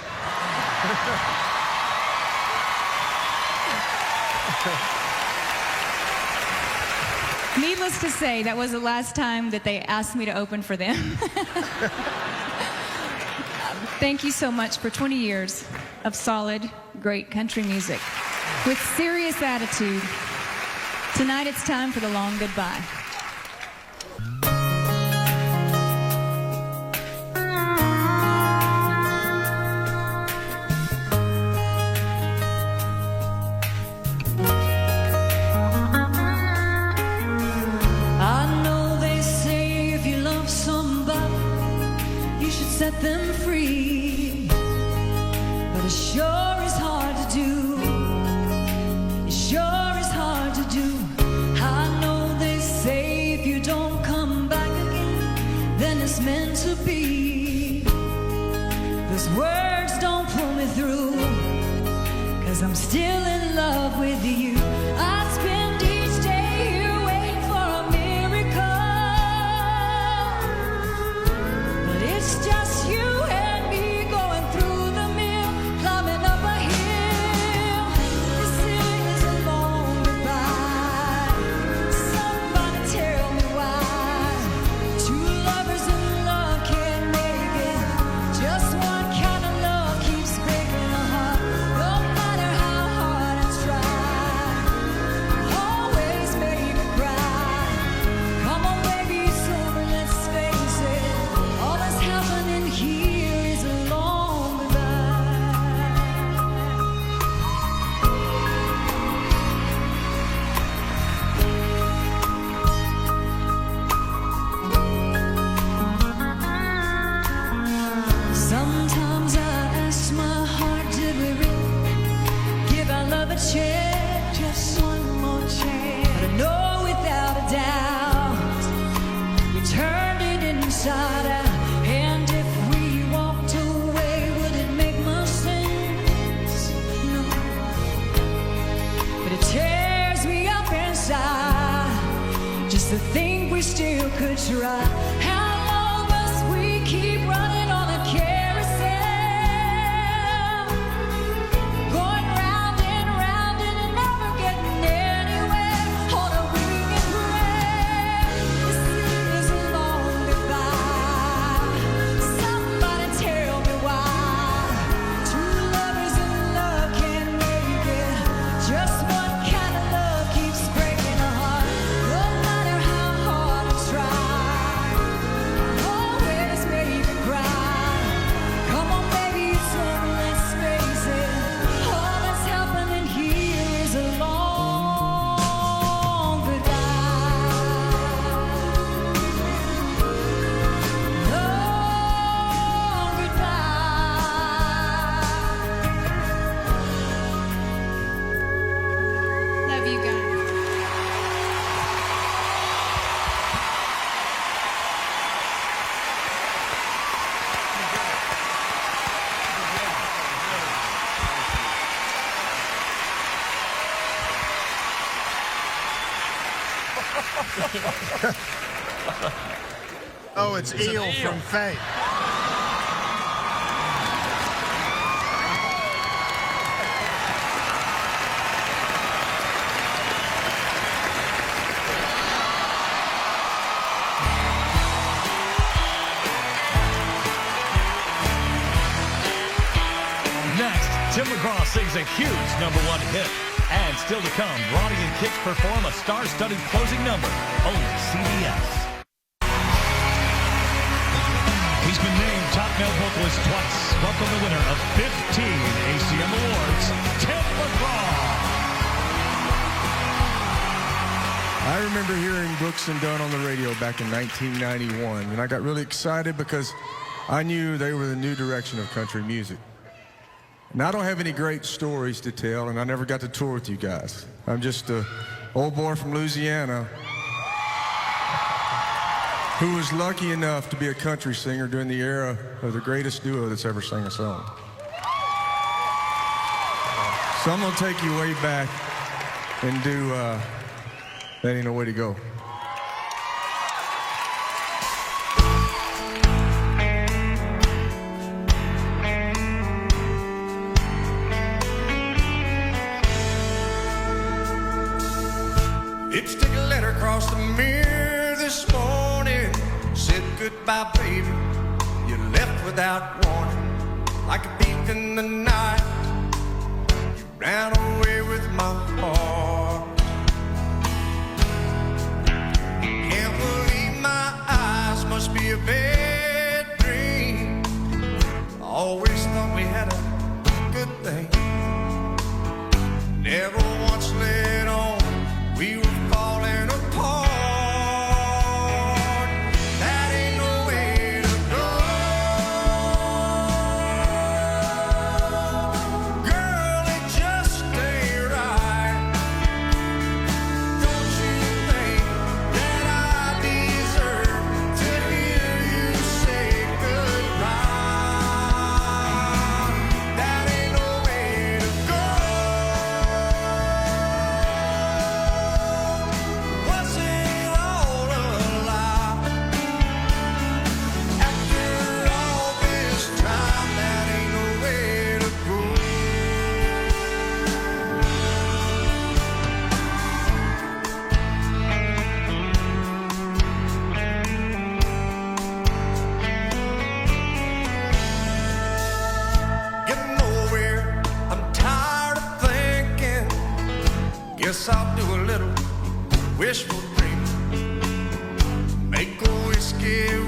Needless to say, that was the last time that they asked me to open for them. Thank you so much for 20 years of solid, great country music with serious attitude. Tonight it's time for the long goodbye. I know they say if you love somebody, you should set them free. But it sure is hard to do. It sure is hard to do. I know they say if you don't come back again, then it's meant to be. Those words don't pull me through, 'cause I'm still in love with you. I spend each day here waiting for a miracle, but it's just you and me going through the mill, climbing up a hill. This is a long goodbye. Somebody tell me why two lovers in love can't make it. Just one kind of love keeps breaking a heart. No matter how hard I try, always make me cry. Come on, baby, it's over, let's face it. All that's happening here is a long goodbye. Sometimes I ask my heart, did we really give our love a chance? Just one more chance. But I know without a doubt, we turned it inside out. And if we walked away, would it make much sense? No. But it tears me up inside just to think we still could try. How long must we keep running on a carousel, going round and never getting anywhere on a winged prayer? This is a long goodbye. Somebody tell me why two lovers in love can't make it. Just one kind of love keeps breaking a heart. No matter how hard I try, always make me cry. Come on, baby, it's over, let's face it. All that's happening here is a long goodbye. Long goodbye. Love you guys. Oh, it's Eel from Faith. Next, Tim McGraw sings a huge #1 hit. And still to come, Ronnie and Kix perform a star-studded closing number, only CBS. He's been named top male vocalist twice. Welcome the winner of 15 ACM Awards, Tim McGraw. I remember hearing Brooks and Dunn on the radio back in 1991, and I got really excited because I knew they were the new direction of country music. And I don't have any great stories to tell, and I never got to tour with you guys. I'm just an old boy from Louisiana who was lucky enough to be a country singer during the era of the greatest duo that's ever sang a song. So I'm gonna take you way back and do That Ain't No Way to Go. Did you take a letter across the mirror this morning? Said goodbye, baby. You left without warning, like a thief in the night. You ran away with my heart. Can't believe my eyes must be a bad dream. I always thought we had a good thing. Never once let on we were falling apart. That ain't no way to go.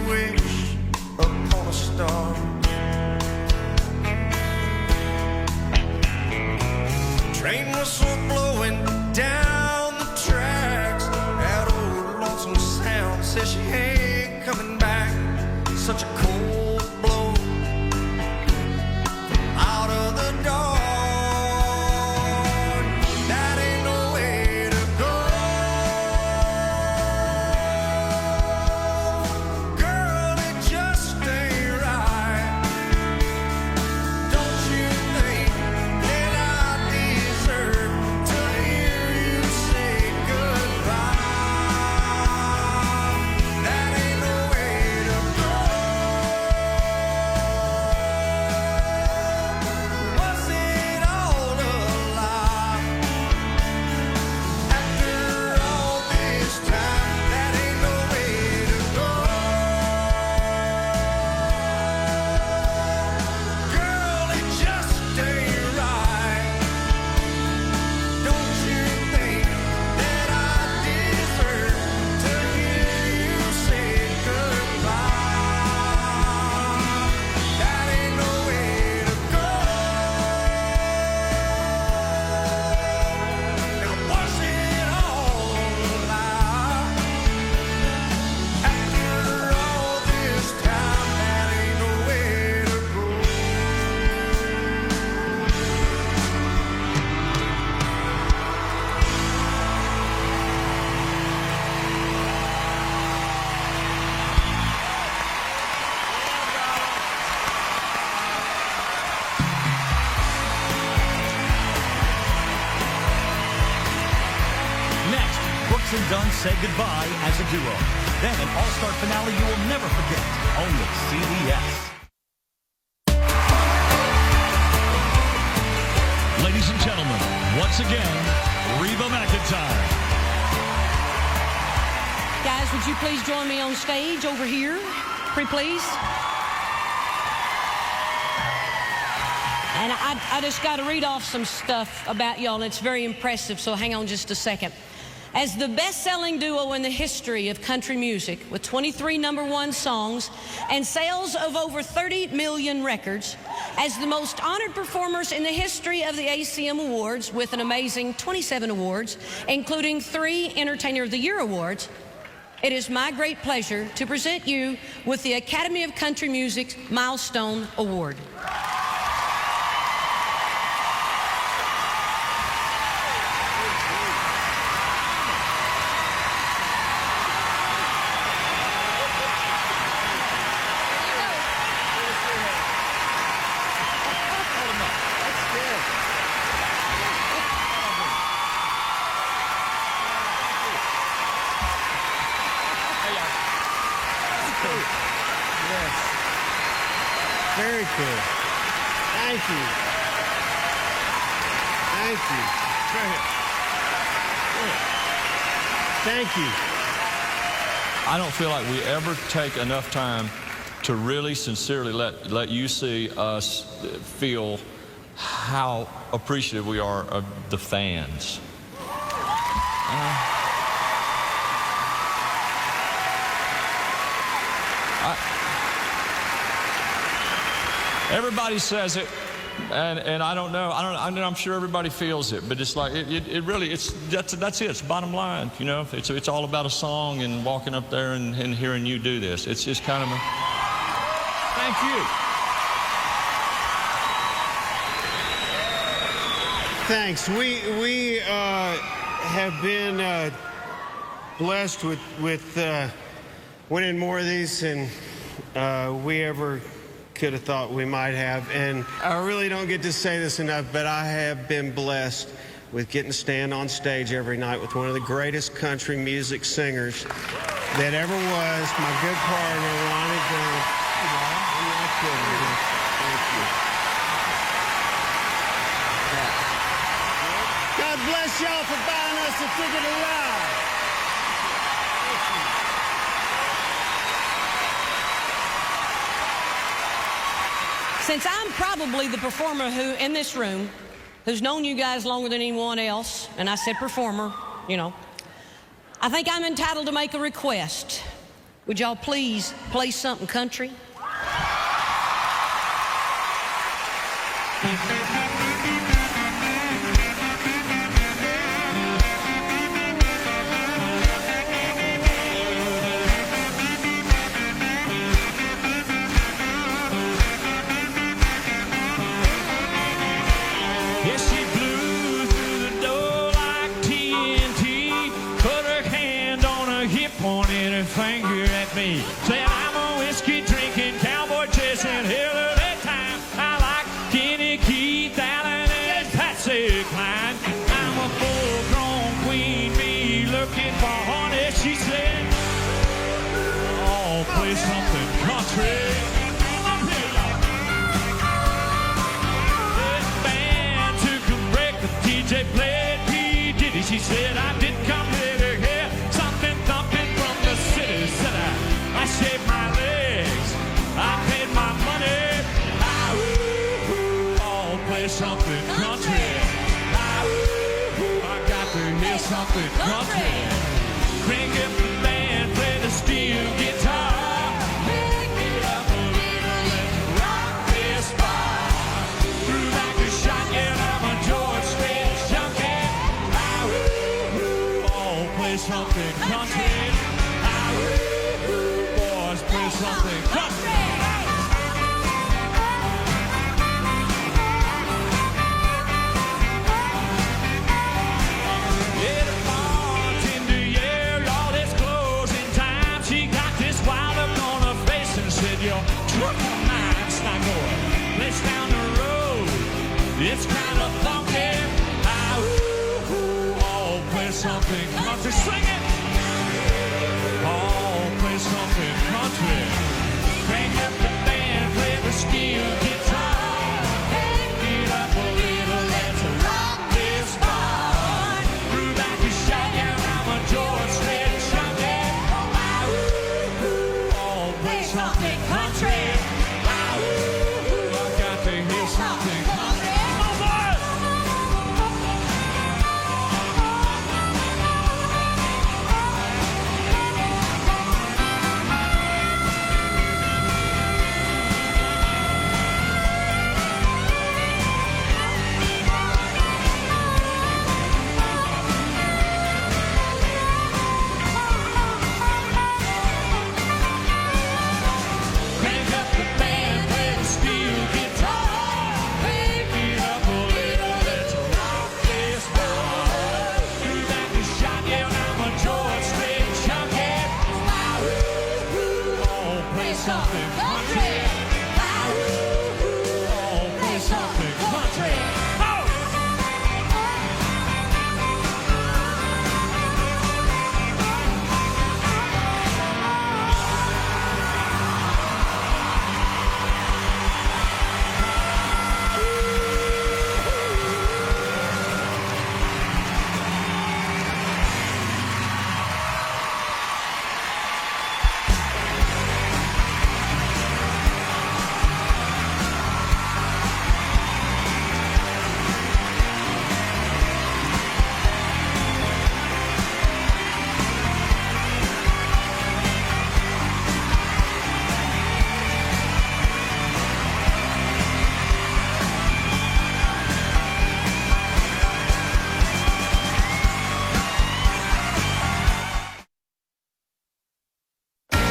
wish upon a star. Train whistle blowing down the tracks. That old lonesome sound says she ain't coming back. Such a cold blow out of the dark. That ain't no way to go. Girl, it just ain't right. Don't you think that I deserve to hear you say goodbye? That ain't no way to go. Was it all a lie? After all this time, that ain't no way to go. Girl, it just ain't right. Don't you think that I deserve to hear you say goodbye? That ain't no way to go. Now was it all a lie? After all this time, that ain't no way to go. Next, Brooks and Dunn say goodbye as a duo. Then an all-star finale you will never forget. Only CBS. Ladies and gentlemen, once again, Reba McEntire. Guys, would you please join me on stage over here? Pretty please. And I just got to read off some stuff about y'all, and it's very impressive, so hang on just a second. As the best-selling duo in the history of country music, with 23 #1 songs and sales of over 30 million records, as the most honored performers in the history of the ACM Awards, with an amazing 27 awards, including 3 Entertainer of the Year awards, it is my great pleasure to present you with the Academy of Country Music's Milestone Award. Very cool. Thank you. Thank you. Thank you. I don't feel like we ever take enough time to really sincerely let you see us feel how appreciative we are of the fans. Everybody says it, and I don't know. I'm sure everybody feels it, but it's like it really. That's it. It's bottom line. You know, it's all about a song and walking up there and hearing you do this. It's just kind of a thank you. Thanks. We have been blessed with winning more of these than we ever could have thought we might have. And I really don't get to say this enough, but I have been blessed with getting to stand on stage every night with one of the greatest country music singers that ever was, my good partner, Ronnie Dunn. I'm not kidding. Thank you. God bless y'all for buying us a ticket to live. Since I'm probably the performer who, in this room, who's known you guys longer than anyone else, and I said performer, you know, I think I'm entitled to make a request. Would y'all please play something country? Yes, she blew through the door like TNT. Put her hand on her hip, pointed her finger at me. Said, I'm a whiskey drinking, cowboy chasing, hell of a time. I like Kenny, Keith, Allen, and Patsy Cline. I'm a full-grown queen bee looking for honey, she said. Oh, play something country. DJ played P. Diddy. She said, I did come here to hear something thumping from the city. Said I shaved my legs, I paid my money. Oh, play something country. I got to hear something country. Crank up the band, play the steel guitar. Pick it up a little, let's rock this bar. Threw back a shot, yeah, I'm a George Strait. Play something country. Boys, play something country. Yeah, the bartender yelled, all it's closing time. She got this wild look on her face and said, your truck of mine's not going. Let's down the road. It's kind of funky. Play something country, sing it! Oh, play something country. Crank up the band, play the steel guitar. Get up a little, let's rock this bar. Threw back a shot, yeah, I'm a George Strait junkie. Oh, play something country. I got to hear something country. Something country. Oh, play something country.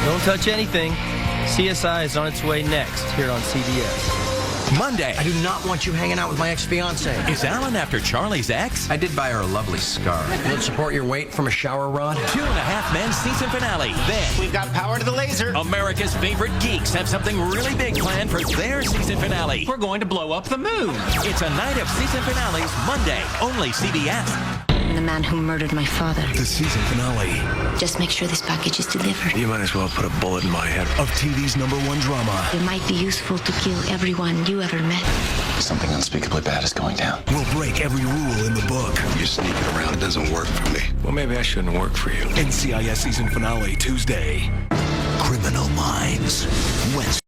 Don't touch anything. CSI is on its way next here on CBS. Monday. I do not want you hanging out with my ex-fiance. Is Alan after Charlie's ex? I did buy her a lovely scar. Will it support your weight from a shower rod? 2.5 Men season finale. Then we've got power to the laser. America's favorite geeks have something really big planned for their season finale. We're going to blow up the moon. It's a night of season finales Monday, only CBS. The man who murdered my father. The season finale. Just make sure this package is delivered. You might as well put a bullet in my head. Of TV's #1 drama. It might be useful to kill everyone you ever met. Something unspeakably bad is going down. We'll break every rule in the book. You're sneaking around. It doesn't work for me. Well, maybe I shouldn't work for you. NCIS season finale Tuesday. Criminal Minds.